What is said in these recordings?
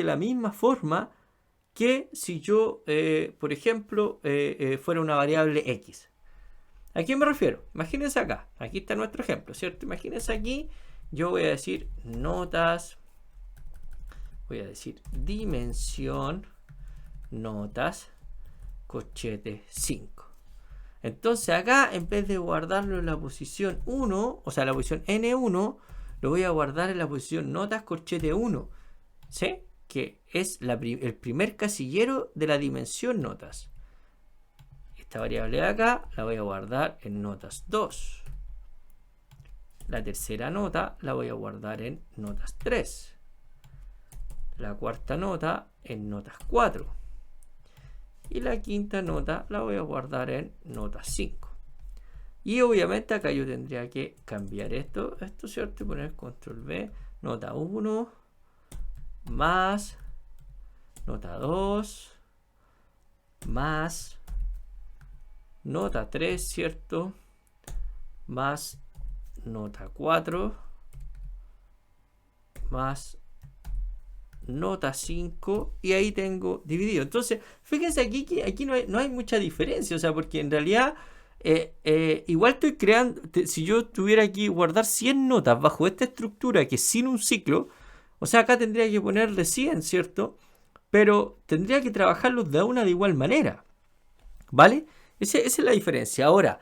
de la misma forma que si yo, por ejemplo, fuera una variable X. ¿A quién me refiero? Imagínense acá. Aquí está nuestro ejemplo, ¿cierto? Imagínense aquí. Yo voy a decir notas. Voy a decir dimensión notas corchete 5. Entonces acá, en vez de guardarlo en la posición 1, o sea, la posición N1, lo voy a guardar en la posición notas corchete 1. ¿Sí? Que es el primer casillero de la dimensión notas. Esta variable de acá la voy a guardar en notas 2. La tercera nota la voy a guardar en notas 3. La cuarta nota en notas 4. Y la quinta nota la voy a guardar en notas 5. Y obviamente acá yo tendría que cambiar esto, ¿cierto? Y poner control V, nota 1, más, nota 2, más, nota 3, ¿cierto? Más nota 4, más nota 5, y ahí tengo dividido. Entonces, fíjense aquí que aquí no hay mucha diferencia, o sea, porque en realidad igual estoy creando, si yo tuviera aquí guardar 100 notas bajo esta estructura que es sin un ciclo, o sea, acá tendría que ponerle 100, ¿cierto? Pero tendría que trabajarlos de una de igual manera, ¿vale? Esa es la diferencia. Ahora,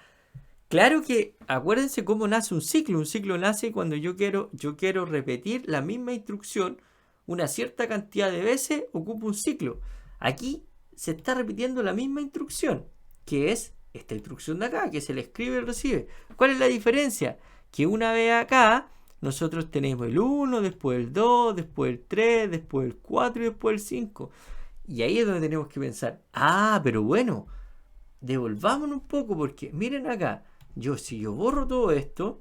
claro que acuérdense cómo nace un ciclo. Un ciclo nace cuando yo quiero repetir la misma instrucción una cierta cantidad de veces, ocupo un ciclo. Aquí se está repitiendo la misma instrucción, que es esta instrucción de acá, que se le escribe y recibe. ¿Cuál es la diferencia? Que una vez acá nosotros tenemos el 1, después el 2, después el 3, después el 4 y después el 5. Y ahí es donde tenemos que pensar, pero bueno, devolvámonos un poco, porque miren acá, si yo borro todo esto,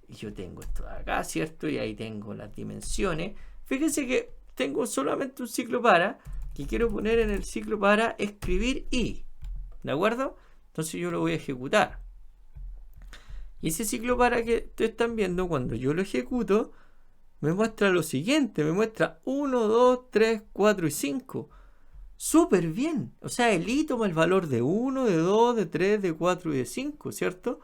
y yo tengo esto de acá, ¿cierto? Y ahí tengo las dimensiones. Fíjense que tengo solamente un ciclo para, que quiero poner en el ciclo para escribir y, ¿de acuerdo? Entonces yo lo voy a ejecutar. Y ese ciclo para que ustedes están viendo, cuando yo lo ejecuto, me muestra lo siguiente, me muestra 1, 2, 3, 4 y 5. Súper bien. O sea, el i toma el valor de 1, de 2, de 3, de 4 y de 5, ¿cierto?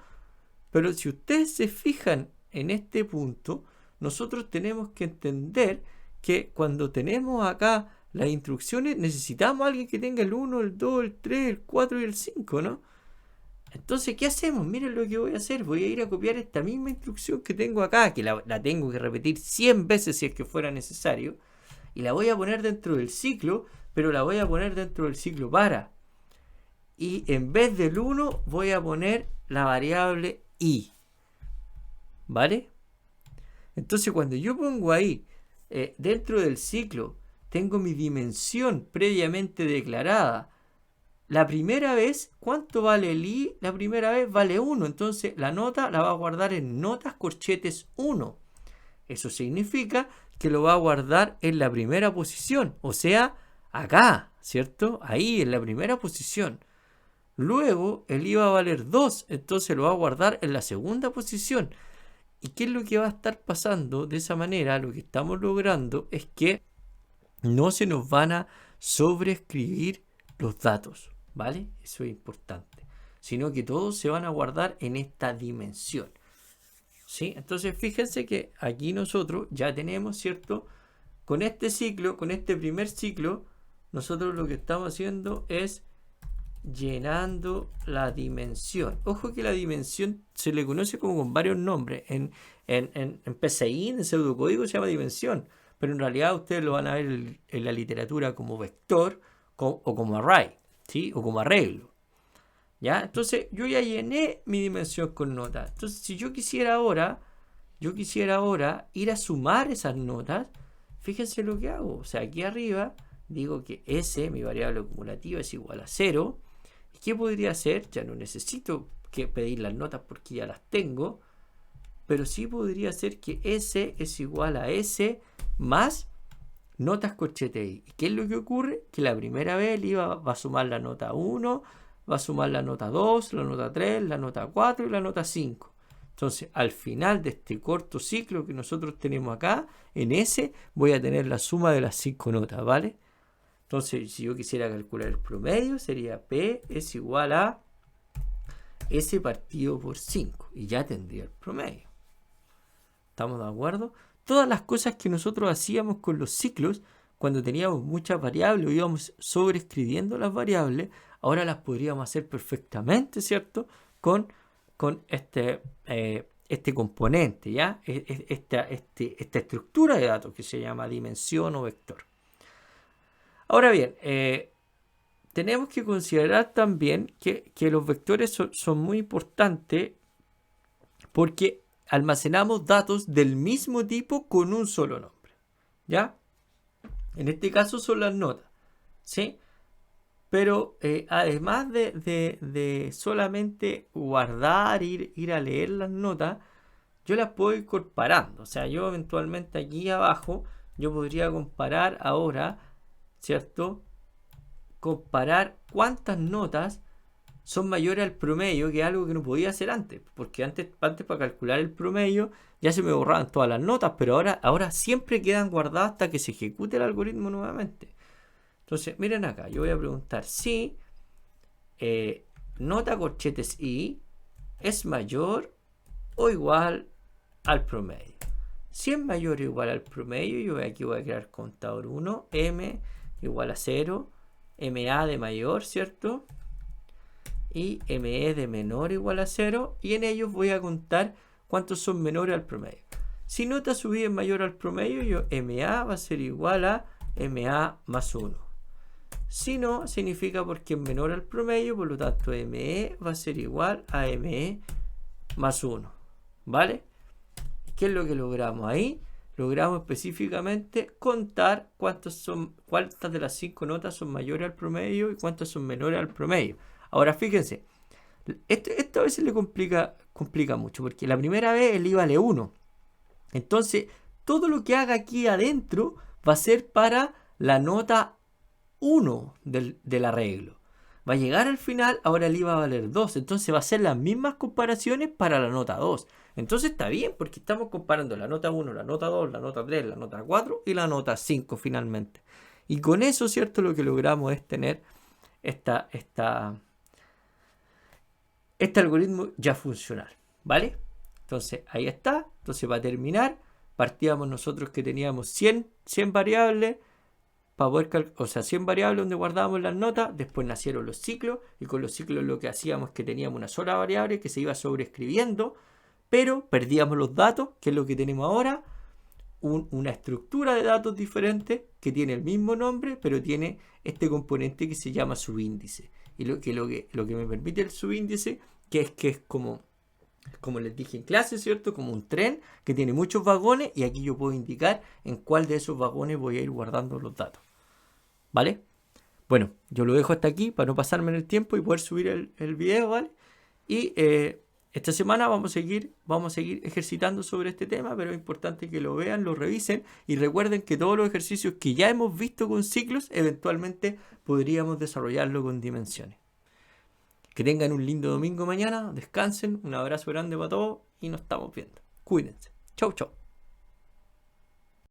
Pero si ustedes se fijan en este punto, nosotros tenemos que entender que cuando tenemos acá las instrucciones, necesitamos a alguien que tenga el 1, el 2, el 3, el 4 y el 5, ¿no? Entonces, ¿qué hacemos? Miren lo que voy a hacer. Voy a ir a copiar esta misma instrucción que tengo acá, que la tengo que repetir 100 veces si es que fuera necesario, y la voy a poner dentro del ciclo, pero la voy a poner dentro del ciclo para. Y en vez del 1 voy a poner la variable i. ¿Vale? Entonces cuando yo pongo ahí, dentro del ciclo, tengo mi dimensión previamente declarada. La primera vez, ¿cuánto vale el i? La primera vez vale 1. Entonces la nota la va a guardar en notas corchetes 1. Eso significa que lo va a guardar en la primera posición. O sea, acá, ¿cierto? Ahí, en la primera posición. Luego el i va a valer 2. Entonces lo va a guardar en la segunda posición. ¿Y qué es lo que va a estar pasando? De esa manera, lo que estamos logrando es que no se nos van a sobreescribir los datos, ¿vale? Eso es importante. Sino que todos se van a guardar en esta dimensión, ¿sí? Entonces, fíjense que aquí nosotros ya tenemos, ¿cierto? Con este ciclo, con este primer ciclo, nosotros lo que estamos haciendo es llenando la dimensión. Ojo que la dimensión se le conoce como con varios nombres. En PCI, en pseudocódigo, se llama dimensión, pero en realidad ustedes lo van a ver en la literatura como vector o como array, ¿sí? O como arreglo. ¿Ya? Entonces yo ya llené mi dimensión con notas. Entonces si yo quisiera ahora ir a sumar esas notas, fíjense lo que hago. O sea, aquí arriba digo que S, mi variable acumulativa, es igual a 0. ¿Qué podría hacer? Ya no necesito que pedir las notas porque ya las tengo, pero sí podría ser que S es igual a S más notas corchete i. ¿Y qué es lo que ocurre? Que la primera vez va a sumar la nota 1, va a sumar la nota 2, la nota 3, la nota 4 y la nota 5. Entonces, al final de este corto ciclo que nosotros tenemos acá, en ese voy a tener la suma de las 5 notas, ¿vale? Entonces, si yo quisiera calcular el promedio, sería P es igual a S partido por 5. Y ya tendría el promedio. ¿Estamos de acuerdo? Todas las cosas que nosotros hacíamos con los ciclos, cuando teníamos muchas variables o íbamos sobreescribiendo las variables, ahora las podríamos hacer perfectamente, ¿cierto? Con este componente, ¿ya? Esta estructura de datos que se llama dimensión o vector. Ahora bien, tenemos que considerar también que los vectores son muy importantes porque almacenamos datos del mismo tipo con un solo nombre, ¿ya? En este caso son las notas, ¿sí? Pero además de solamente guardar, ir a leer las notas, yo las puedo ir comparando. O sea, yo eventualmente aquí abajo, yo podría comparar ahora, ¿cierto? Comparar cuántas notas son mayores al promedio, que es algo que no podía hacer antes. Porque antes para calcular el promedio ya se me borraban todas las notas, pero ahora siempre quedan guardadas hasta que se ejecute el algoritmo nuevamente. Entonces, miren acá, yo voy a preguntar si nota corchetes I es mayor o igual al promedio. Si es mayor o igual al promedio, yo aquí voy a crear contador 1, M igual a 0, MA de mayor, ¿cierto? Y ME de menor igual a 0, y en ellos voy a contar cuántos son menores al promedio. Si nota subida es mayor al promedio, yo MA va a ser igual a MA más 1. Si no, significa porque es menor al promedio, por lo tanto ME va a ser igual a ME más 1. ¿Vale? ¿Qué es lo que logramos ahí? Logramos específicamente contar cuántas de las 5 notas son mayores al promedio y cuántas son menores al promedio. Ahora fíjense, esto a veces le complica mucho, porque la primera vez el I vale 1. Entonces, todo lo que haga aquí adentro va a ser para la nota 1 del arreglo. Va a llegar al final, ahora el I va a valer 2. Entonces va a ser las mismas comparaciones para la nota 2. Entonces está bien, porque estamos comparando la nota 1, la nota 2, la nota 3, la nota 4 y la nota 5 finalmente. Y con eso, ¿cierto? Lo que logramos es tener este algoritmo ya funcional, ¿vale? Entonces ahí está. Entonces para terminar, partíamos nosotros que teníamos 100 variables, para poder 100 variables donde guardábamos las notas. Después nacieron los ciclos, y con los ciclos lo que hacíamos es que teníamos una sola variable que se iba sobreescribiendo, pero perdíamos los datos, que es lo que tenemos ahora, una estructura de datos diferente que tiene el mismo nombre, pero tiene este componente que se llama subíndice. Y lo que me permite el subíndice, que es como les dije en clase, ¿cierto? Como un tren que tiene muchos vagones, y aquí yo puedo indicar en cuál de esos vagones voy a ir guardando los datos. ¿Vale? Bueno, yo lo dejo hasta aquí para no pasarme en el tiempo y poder subir el video, ¿vale? Y esta semana vamos a seguir ejercitando sobre este tema, pero es importante que lo vean, lo revisen, y recuerden que todos los ejercicios que ya hemos visto con ciclos, eventualmente podríamos desarrollarlo con dimensiones. Que tengan un lindo domingo mañana, descansen, un abrazo grande para todos y nos estamos viendo. Cuídense. Chau, chau.